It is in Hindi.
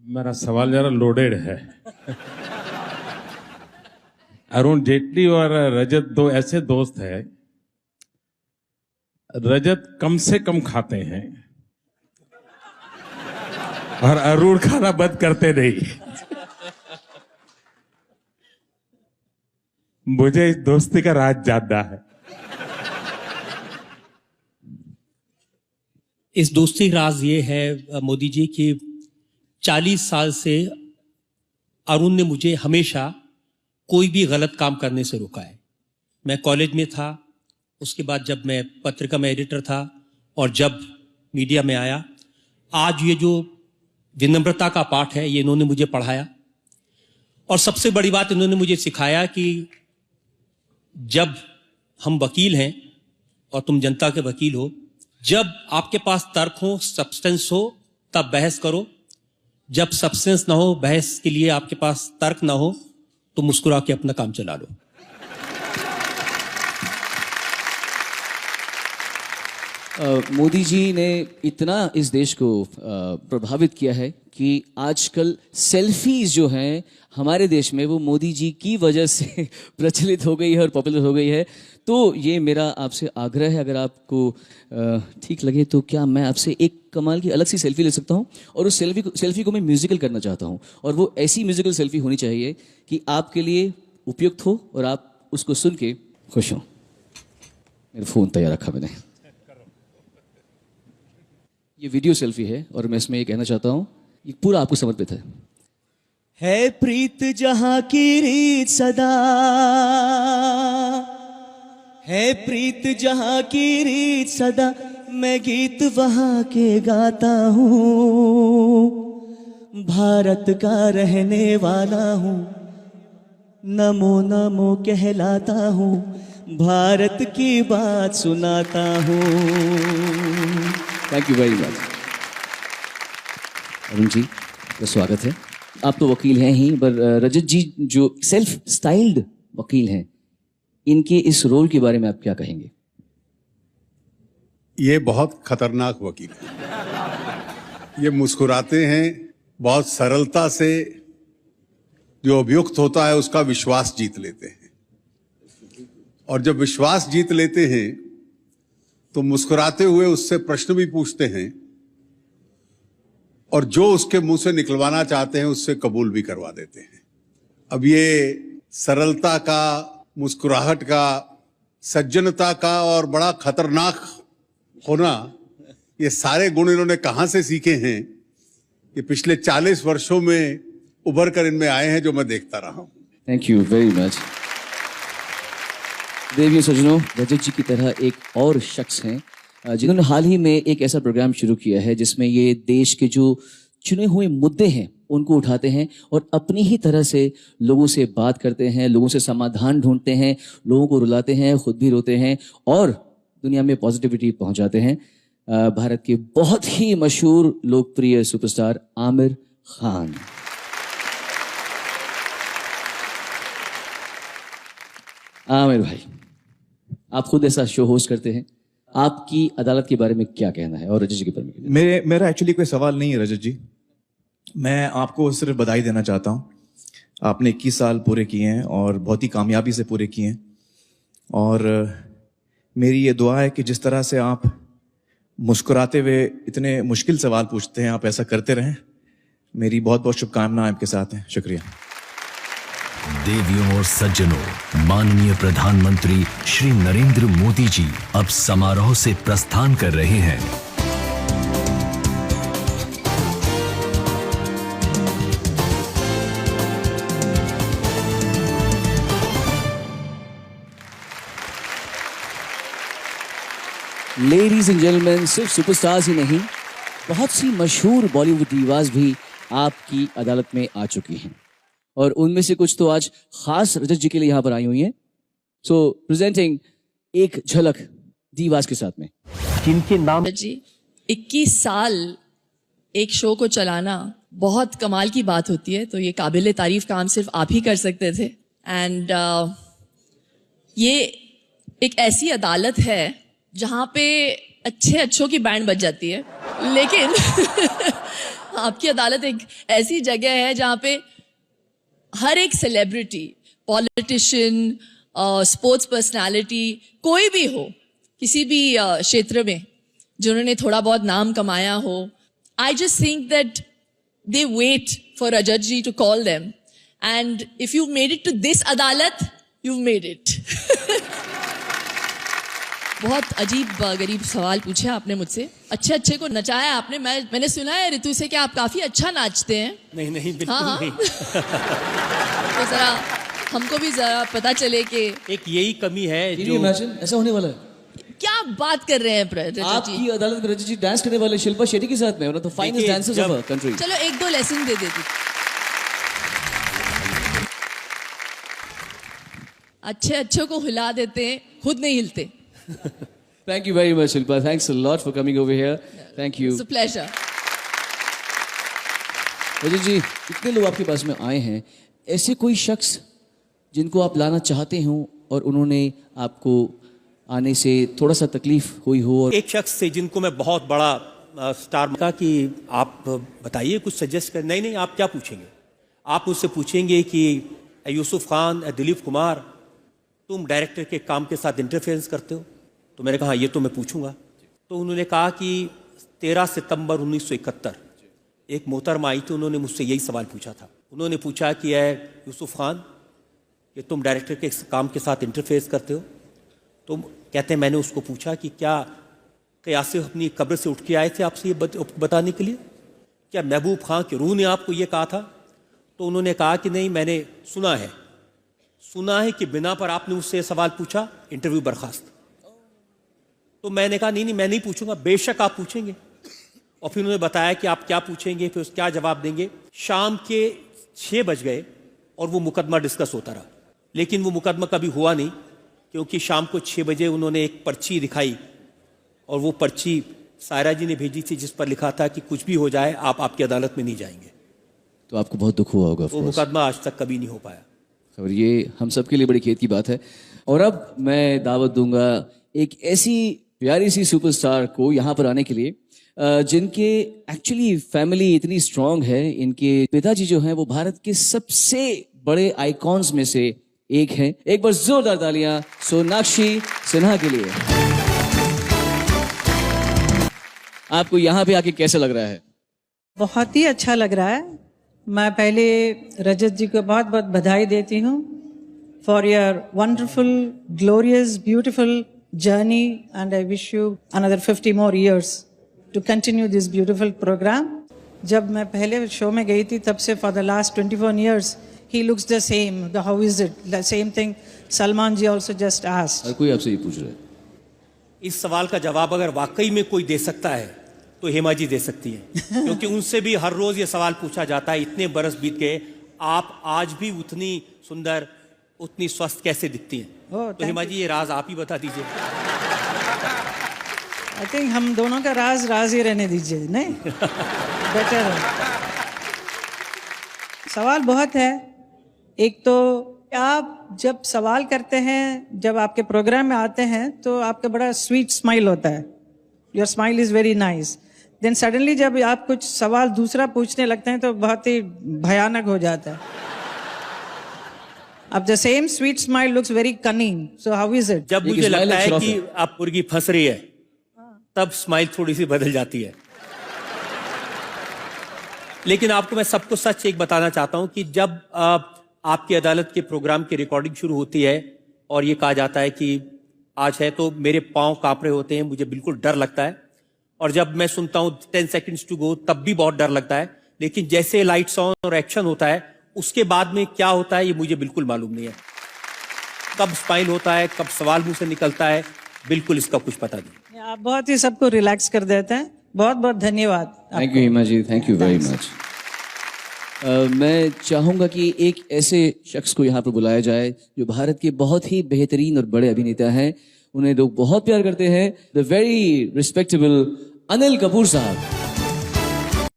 मेरा सवाल जरा लोडेड है। अरुण जेटली और रजत दो ऐसे दोस्त हैं, रजत कम से कम खाते हैं और अरुण खाना बंद करते नहीं। मुझे इस दोस्ती का राज जानना है। इस दोस्ती का राज ये है मोदी जी कि 40 साल से अरुण ने मुझे हमेशा कोई भी गलत काम करने से रोका है। मैं कॉलेज में था, उसके बाद जब मैं पत्रिका में एडिटर था और जब मीडिया में आया, आज ये जो विनम्रता का पाठ है ये इन्होंने मुझे पढ़ाया। और सबसे बड़ी बात इन्होंने मुझे सिखाया कि जब हम वकील हैं और तुम जनता के वकील हो, जब आपके पास तर्क हो, सब्सटेंस हो, तब बहस करो। जब सब्सटेंस ना हो, बहस के लिए आपके पास तर्क ना हो, तो मुस्कुरा के अपना काम चला लो। मोदी जी ने इतना इस देश को प्रभावित किया है कि आजकल सेल्फीज जो हैं हमारे देश में वो मोदी जी की वजह से प्रचलित हो गई है और पॉपुलर हो गई है। तो ये मेरा आपसे आग्रह है, अगर आपको ठीक लगे तो क्या मैं आपसे एक कमाल की अलग सी सेल्फी ले सकता हूँ? और उस सेल्फी को मैं म्यूजिकल करना चाहता हूँ, और वो ऐसी म्यूजिकल सेल्फी होनी चाहिए कि आपके लिए उपयुक्त हो और आप उसको सुन के खुश हो। मेरा फ़ोन तैयार रखा मैंने। ये वीडियो सेल्फी है और मैं इसमें ये कहना चाहता हूँ, ये पूरा आपको समर्पित है प्रीत जहां की रीत सदा, है प्रीत जहां की रीत सदा, मैं गीत वहां के गाता हूँ, भारत का रहने वाला हूँ, नमो नमो कहलाता हूँ, भारत की बात सुनाता हूँ। Thank you very much. Arun ji का स्वागत है। आप तो वकील हैं ही, पर रजत जी जो सेल्फ स्टाइल्ड वकील हैं, इनके इस रोल के बारे में आप क्या कहेंगे? ये बहुत खतरनाक वकील है। ये मुस्कुराते हैं, बहुत सरलता से जो अभियुक्त होता है उसका विश्वास जीत लेते हैं, और जब विश्वास जीत लेते हैं तो मुस्कुराते हुए उससे प्रश्न भी पूछते हैं, और जो उसके मुंह से निकलवाना चाहते हैं उससे कबूल भी करवा देते हैं। अब ये सरलता का, मुस्कुराहट का, सज्जनता का और बड़ा खतरनाक होना, ये सारे गुण इन्होंने कहां से सीखे हैं? ये पिछले 40 वर्षों में उभर कर इनमें आए हैं, जो मैं देखता रहा हूं। Thank you very much. देवियों सज्जनों, रजत जी की तरह एक और शख्स हैं जिन्होंने हाल ही में एक ऐसा प्रोग्राम शुरू किया है जिसमें ये देश के जो चुने हुए मुद्दे हैं उनको उठाते हैं और अपनी ही तरह से लोगों से बात करते हैं, लोगों से समाधान ढूंढते हैं, लोगों को रुलाते हैं, खुद भी रोते हैं और दुनिया में पॉजिटिविटी पहुंचाते हैं। भारत के बहुत ही मशहूर लोकप्रिय सुपरस्टार आमिर खान। आमिर भाई, आप खुद ऐसा शो होस्ट करते हैं, आपकी अदालत के बारे में क्या कहना है और रजत जी के बारे में? मेरा एक्चुअली कोई सवाल नहीं है रजत जी, मैं आपको सिर्फ बधाई देना चाहता हूँ। आपने 21 साल पूरे किए हैं और बहुत ही कामयाबी से पूरे किए हैं, और मेरी ये दुआ है कि जिस तरह से आप मुस्कुराते हुए इतने मुश्किल सवाल पूछते हैं, आप ऐसा करते रहें। मेरी बहुत बहुत शुभकामनाएं आपके साथ हैं। शुक्रिया। देवियों और सज्जनों, माननीय प्रधानमंत्री श्री नरेंद्र मोदी जी अब समारोह से प्रस्थान कर रहे हैं। लेडीज एंड जेंटलमैन, सिर्फ सुपरस्टार्स ही नहीं, बहुत सी मशहूर बॉलीवुड दीवाज भी आपकी अदालत में आ चुकी हैं, और उनमें से कुछ तो आज खास रजत जी के लिए यहां पर आई हुई हैं। सो प्रेजेंटिंग एक झलक दीवाज के साथ में, जिनके नाम जी 21 साल एक शो को चलाना बहुत कमाल की बात होती है, तो ये काबिल तारीफ काम सिर्फ आप ही कर सकते थे। एंड ये एक ऐसी अदालत है जहाँ पे अच्छों की बैंड बज जाती है, लेकिन आपकी अदालत एक ऐसी जगह है जहाँ पे हर एक सेलिब्रिटी, पॉलिटिशियन, स्पोर्ट्स पर्सनालिटी, कोई भी हो, किसी भी क्षेत्र में जिन्होंने थोड़ा बहुत नाम कमाया हो, I just think that they wait for Rajat ji to call them, and if you made it to this अदालत, यू मेड इट. बहुत अजीब गरीब सवाल पूछे आपने मुझसे. अच्छे को नचाया आपने. मैंने सुना है ऋतु से कि आप काफी अच्छा नाचते हैं. नहीं बिल्कुल हाँ. नहीं. तो जरा हमको भी जरा पता चले कि एक यही कमी है Can जो you imagine? ऐसा होने वाला है. क्या बात कर रहे हैं रजत जी. आपकी अदालत में रजत जी डांस करने वाले शिल्पा शेट्टी के साथ में, वन ऑफ द फाइनेस्ट देखिए, डांसर्स ऑफ जब- आवर कंट्री. चलो एक दो लेसन दे देती. अच्छे को हिला देते हैं, खुद नहीं हिलते. Thank you very much, Shilpa. Thanks a lot for coming over here. Thank you. It's a pleasure. रजत जी, इतने लोग आपके पास में आए हैं, ऐसे कोई शख्स जिनको आप लाना चाहते हो और उन्होंने आपको आने से थोड़ा सा तकलीफ हुई हो, और एक शख्स से जिनको मैं बहुत बड़ा स्टार का कि आप बताइए कुछ सजेस्ट कर. नहीं आप क्या पूछेंगे. आप मुझसे पूछेंगे कि यूसुफ खान, दिलीप कुमार, तुम डायरेक्टर के काम के साथ इंटरफेरेंस करते हो. तो मैंने कहा ये तो मैं पूछूंगा. तो उन्होंने कहा कि 13 सितंबर 1971 एक मोहतरमा आई थी, उन्होंने मुझसे यही सवाल पूछा था. उन्होंने पूछा कि यूसुफ खान, कि तुम डायरेक्टर के काम के साथ इंटरफेस करते हो. तो कहते हैं मैंने उसको पूछा कि क्या कयासे अपनी कब्र से उठ के आए थे आपसे ये बताने के लिए, क्या महबूब खां की रूह ने आपको ये कहा था. तो उन्होंने कहा कि नहीं, मैंने सुना है कि बिना पर आपने मुझसे सवाल पूछा, इंटरव्यू बर्खास्त. तो मैंने कहा नहीं मैं नहीं पूछूंगा. बेशक आप पूछेंगे. और फिर उन्होंने बताया कि आप क्या पूछेंगे, फिर क्या जवाब देंगे. शाम के 6 बज गए और वो मुकदमा डिस्कस होता रहा, लेकिन वो मुकदमा कभी हुआ नहीं, क्योंकि शाम को 6 बजे उन्होंने एक पर्ची दिखाई, और वो पर्ची सायरा जी ने भेजी थी जिस पर लिखा था कि कुछ भी हो जाए आप आपकी अदालत में नहीं जाएंगे. तो आपको बहुत दुख हुआ होगा. वो मुकदमा आज तक कभी नहीं हो पाया. और ये हम सब के लिए बड़ी खेद की बात है. और अब मैं दावत दूंगा एक ऐसी प्यारी सी सुपरस्टार को यहाँ पर आने के लिए, जिनके एक्चुअली फैमिली इतनी स्ट्रांग है. इनके पिताजी जो हैं वो भारत के सबसे बड़े आइकॉन्स में से एक हैं. एक बार जोरदार तालियां सोनाक्षी सिन्हा के लिए. आपको यहाँ पे आके कैसा लग रहा है? बहुत ही अच्छा लग रहा है. मैं पहले रजत जी को बहुत बहुत बधाई देती हूँ for your wonderful, glorious, beautiful journey, and I wish you another 50 more years to continue this beautiful program. जब मैं पहले शो में गई थी तब से for the last 21 years he looks the same. How is it? The same thing Salman ji also just asked. हर कोई आपसे ये पूछ रहा है. इस सवाल का जवाब अगर वाकई में कोई दे सकता है तो हेमा जी दे सकती हैं, क्योंकि उनसे भी हर रोज ये सवाल पूछा जाता है. इतने बरस बीत गए, आप आज भी उतनी सुंदर, उतनी स्वस्थ कैसे दिखती हैं. तो हेमा जी ये राज आप ही बता दीजिए. आई थिंक हम दोनों का राज ही रहने दीजिए. नहीं बेटर है. सवाल बहुत है. एक तो आप जब सवाल करते हैं, जब आपके प्रोग्राम में आते हैं तो आपका बड़ा स्वीट स्माइल होता है. Your smile is very nice. Then suddenly जब आप कुछ सवाल दूसरा पूछने लगते हैं तो बहुत ही भयानक हो जाता है. अब the same sweet smile looks very cunning. So how is it? जब ये मुझे smile लगता एक है शौक कि है. आप मुर्गी फंस रही है, तब स्माइल थोड़ी सी बदल जाती है. लेकिन आपको मैं सबको सच एक बताना चाहता हूं कि जब आपकी अदालत के प्रोग्राम की रिकॉर्डिंग शुरू होती है और ये कहा जाता है कि आज है, तो मेरे पांव कांप रहे होते हैं, मुझे बिल्कुल डर लगता है. और जब मैं सुनता हूं 10 seconds टू गो, तब भी बहुत डर लगता है. लेकिन जैसे लाइट्स ऑन और एक्शन होता है, उसके बाद में क्या होता है ये मुझे बिल्कुल मालूम नहीं है. कब स्माइल होता है, कब सवाल मुंह से निकलता है, बिल्कुल इसका कुछ पता नहीं. आप बहुत ही सबको रिलैक्स कर देते हैं. बहुत बहुत धन्यवाद. Thank you Hima ji. Thank you very much. मैं चाहूंगा कि एक ऐसे शख्स को यहाँ पर बुलाया जाए जो भारत के बहुत ही बेहतरीन और बड़े अभिनेता हैं. उन्हें लोग बहुत प्यार करते हैं. The very respectable Anil Kapoor साहब.